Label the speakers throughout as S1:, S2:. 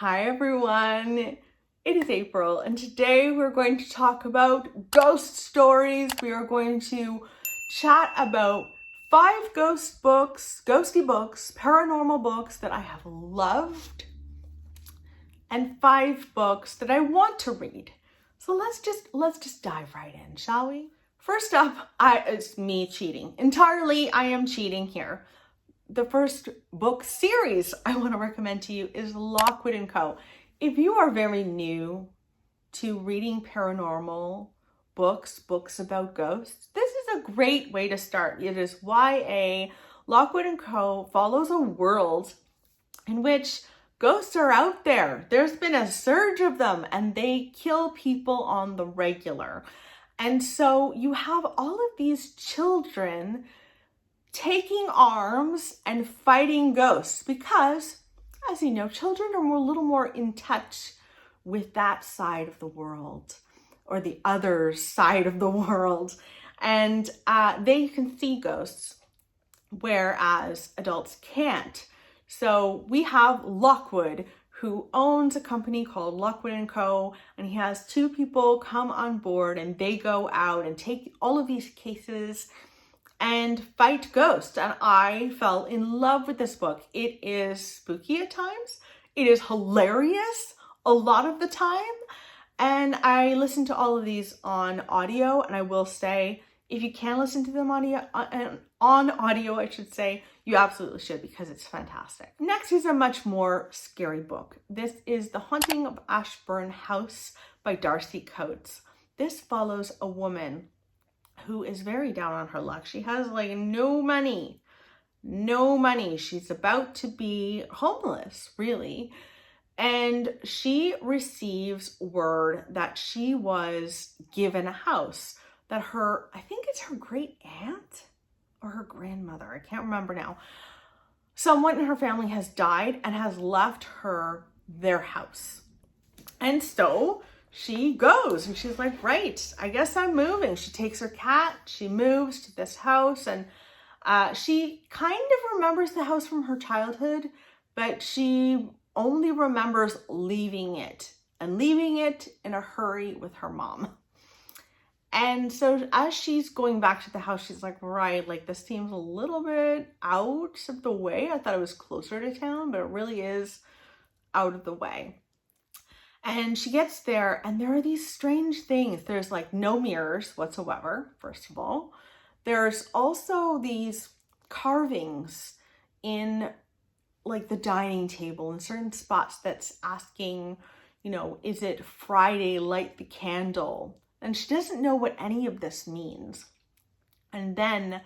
S1: Hi everyone, it is April and today we're going to talk about ghost stories. We are going to chat about 5 ghosty books, paranormal books that I have loved and 5 books that I want to read. So let's just dive right in, shall we? First up, it's me cheating. Entirely, I am cheating here. The first book series I want to recommend to you is Lockwood and Co. If you are very new to reading paranormal books about ghosts, this is a great way to start. It is YA. Lockwood and Co. follows a world in which ghosts are out there. There's been a surge of them and they kill people on the regular. And so you have all of these children taking arms and fighting ghosts because, as you know, children are a little more in touch with that side of the world or the other side of the world. And they can see ghosts, whereas adults can't. So we have Lockwood, who owns a company called Lockwood and Co. And he has 2 people come on board and they go out and take all of these cases and fight ghosts. And I fell in love with this book. It is spooky at times. It is hilarious a lot of the time. And I listen to all of these on audio. And I will say, if you can listen to them on audio, I should say, you absolutely should because it's fantastic. Next is a much more scary book. This is The Haunting of Ashburn House by Darcy Coates. This follows a woman who is very down on her luck. She has like no money. She's about to be homeless, really. And she receives word that she was given a house that I think it's her great aunt or her grandmother, I can't remember now. Someone in her family has died and has left her their house. And so she goes and she's like, right, I guess I'm moving. She takes her cat, she moves to this house, and she kind of remembers the house from her childhood, but she only remembers leaving it in a hurry with her mom. And so as she's going back to the house, she's like, right, like this seems a little bit out of the way. I thought it was closer to town, but it really is out of the way. And she gets there and there are these strange things. There's like no mirrors whatsoever, first of all. There's also these carvings in like the dining table in certain spots that's asking, you know, is it Friday, light the candle? And she doesn't know what any of this means. And then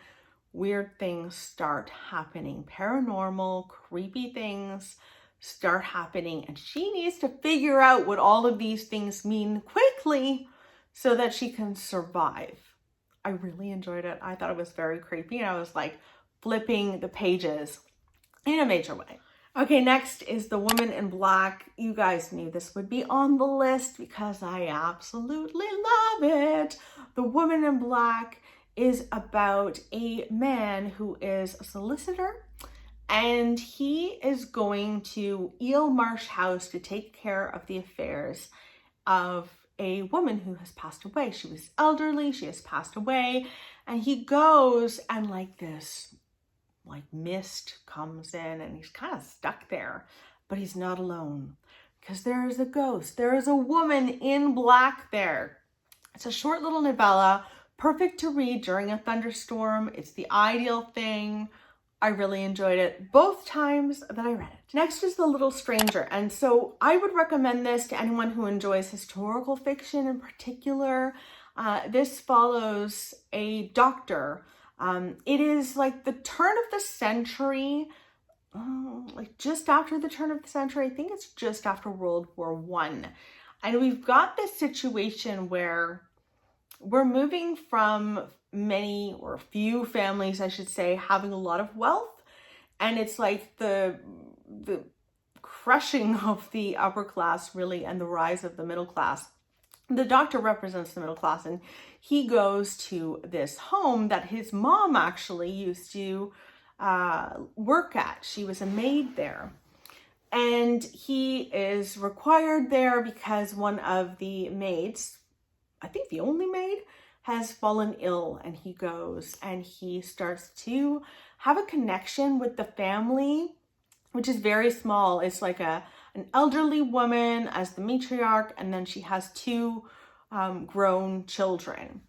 S1: weird things start happening. Paranormal, creepy things start happening. And she needs to figure out what all of these things mean quickly so that she can survive. I really enjoyed it. I thought it was very creepy. And I was like flipping the pages in a major way. Okay, next is The Woman in Black. You guys knew this would be on the list because I absolutely love it. The Woman in Black is about a man who is a solicitor and he is going to Eel Marsh House to take care of the affairs of a woman who has passed away. She was elderly, she has passed away, and he goes and like this mist comes in and he's kind of stuck there, but he's not alone because there is a ghost. There is a woman in black there. It's a short little novella, perfect to read during a thunderstorm. It's the ideal thing. I really enjoyed it both times that I read it. Next is The Little Stranger. And so I would recommend this to anyone who enjoys historical fiction in particular. This follows a doctor. It is like the turn of the century, like just after the turn of the century. I think it's just after World War I. And we've got this situation where we're moving from many or few families, I should say, having a lot of wealth. And it's like the crushing of the upper class really and the rise of the middle class. The doctor represents the middle class and he goes to this home that his mom actually used to work at. She was a maid there. And he is required there because one of the maids, I think the only maid, has fallen ill, and he goes and he starts to have a connection with the family, which is very small. It's like an elderly woman as the matriarch, and then she has two grown children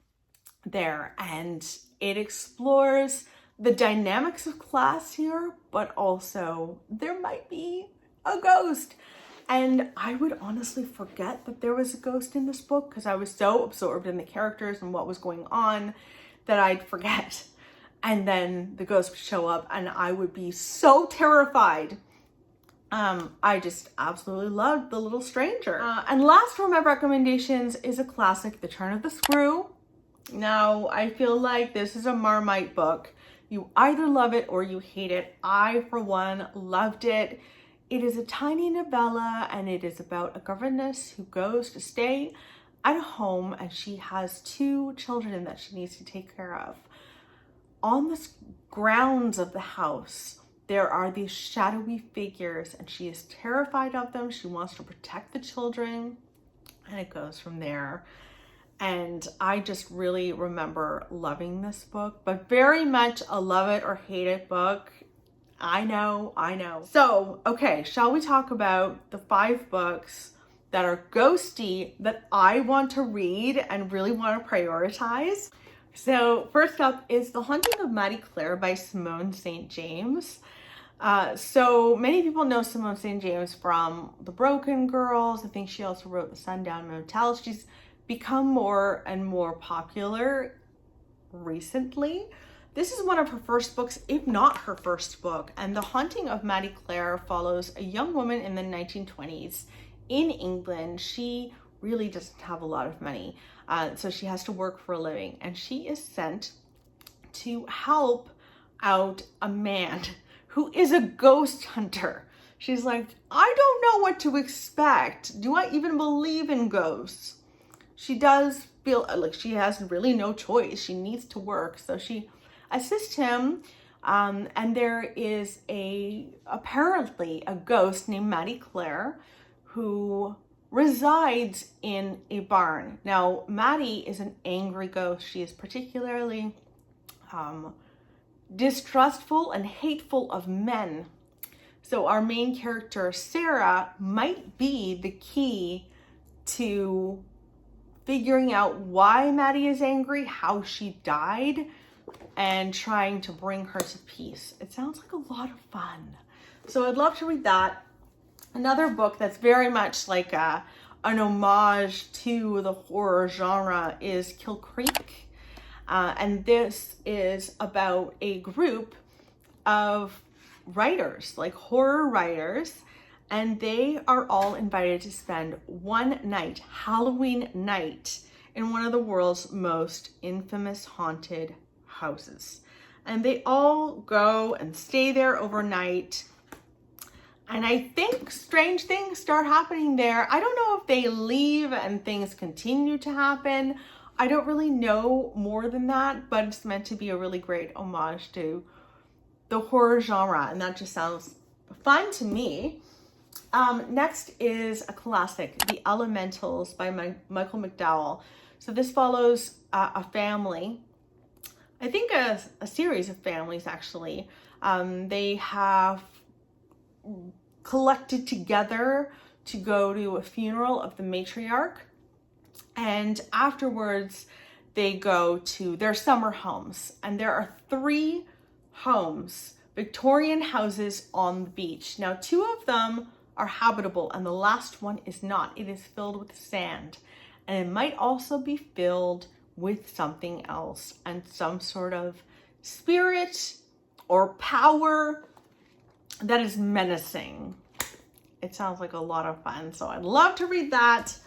S1: there, and it explores the dynamics of class here, but also there might be a ghost. And I would honestly forget that there was a ghost in this book because I was so absorbed in the characters and what was going on that I'd forget. And then the ghost would show up and I would be so terrified. I just absolutely loved The Little Stranger. And last for my recommendations is a classic, The Turn of the Screw. Now, I feel like this is a Marmite book. You either love it or you hate it. I, for one, loved it. It is a tiny novella, and it is about a governess who goes to stay at a home, and she has two children that she needs to take care of. On the grounds of the house, there are these shadowy figures, and she is terrified of them. She wants to protect the children, and it goes from there. And I just really remember loving this book, but very much a love it or hate it book. I know. So, okay, shall we talk about the 5 books that are ghosty that I want to read and really want to prioritize? So first up is The Haunting of Maddie Clare by Simone St. James. So many people know Simone St. James from The Broken Girls. I think she also wrote The Sundown Motel. She's become more and more popular recently. This is one of her first books, if not her first book, and The Haunting of Maddie Clare follows a young woman in the 1920s in England. She really doesn't have a lot of money, so she has to work for a living, and she is sent to help out a man who is a ghost hunter. She's like, I don't know what to expect. Do I even believe in ghosts? She does feel like she has really no choice. She needs to work, so she assists him, and there is apparently a ghost named Maddie Clare who resides in a barn. Now, Maddie is an angry ghost. She is particularly distrustful and hateful of men. So our main character, Sarah, might be the key to figuring out why Maddie is angry, how she died, and trying to bring her to peace. It sounds like a lot of fun. So I'd love to read that. Another book that's very much like an homage to the horror genre is Kill Creek. And this is about a group of writers, like horror writers, and they are all invited to spend one night, Halloween night, in one of the world's most infamous haunted houses. And they all go and stay there overnight. And I think strange things start happening there. I don't know if they leave and things continue to happen. I don't really know more than that, but it's meant to be a really great homage to the horror genre, and that just sounds fun to me. Next is a classic, The Elementals by Michael McDowell. So this follows a family, I think a series of families actually. They have collected together to go to a funeral of the matriarch, and afterwards they go to their summer homes, and there are 3 homes, Victorian houses on the beach. Now 2 of them are habitable and the last one is not. It is filled with sand, and it might also be filled with something else, and some sort of spirit or power that is menacing. It sounds like a lot of fun, so I'd love to read that.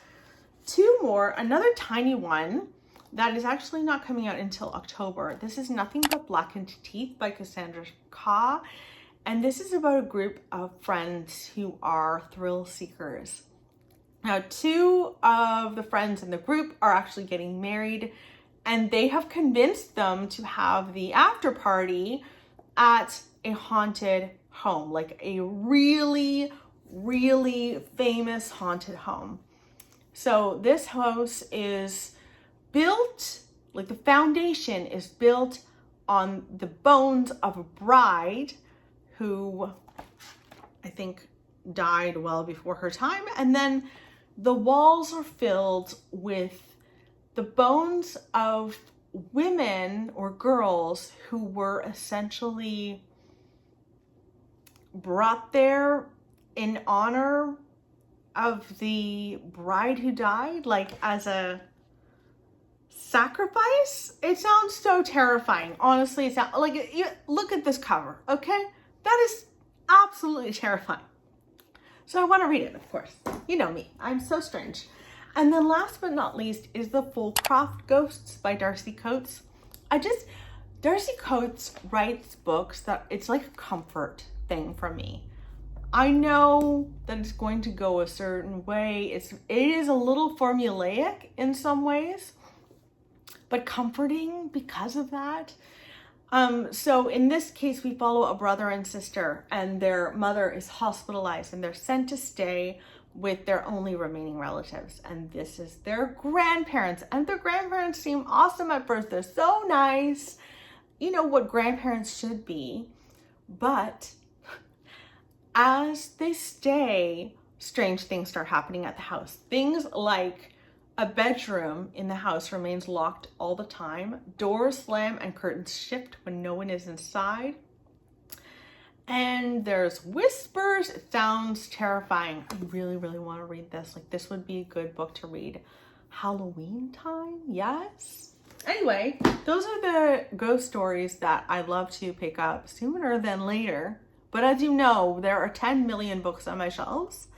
S1: 2 more, another tiny one that is actually not coming out until October. This is Nothing But Blackened Teeth by Cassandra Khaw, and this is about a group of friends who are thrill seekers. Now, 2 of the friends in the group are actually getting married, and they have convinced them to have the after party at a haunted home, like a really really famous haunted home. So this house is built, like the foundation is built on the bones of a bride who I think died well before her time. And then the walls are filled with the bones of women or girls who were essentially brought there in honor of the bride who died, like as a sacrifice. It sounds so terrifying. Honestly, it sounds like, look at this cover, okay? That is absolutely terrifying. So I want to read it, of course. You know me, I'm so strange. And then last but not least is The Foolcroft Ghosts by Darcy Coates. Darcy Coates writes books that it's like a comfort thing for me. I know that it's going to go a certain way. It is a little formulaic in some ways, but comforting because of that. So in this case, we follow a brother and sister, and their mother is hospitalized, and they're sent to stay with their only remaining relatives. And this is their grandparents, and their grandparents seem awesome at first. They're so nice. You know what grandparents should be. But as they stay, strange things start happening at the house. Things like a bedroom in the house remains locked all the time. Doors slam and curtains shift when no one is inside. And there's whispers. It sounds terrifying. I really, really want to read this. Like, this would be a good book to read Halloween time. Yes. Anyway, those are the ghost stories that I love to pick up sooner than later. But as you know, there are 10 million books on my shelves,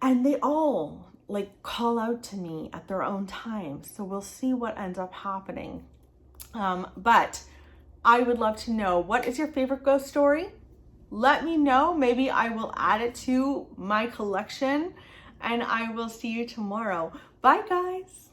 S1: and they all like call out to me at their own time. So we'll see what ends up happening. But I would love to know, what is your favorite ghost story? Let me know. Maybe I will add it to my collection, and I will see you tomorrow. Bye, guys.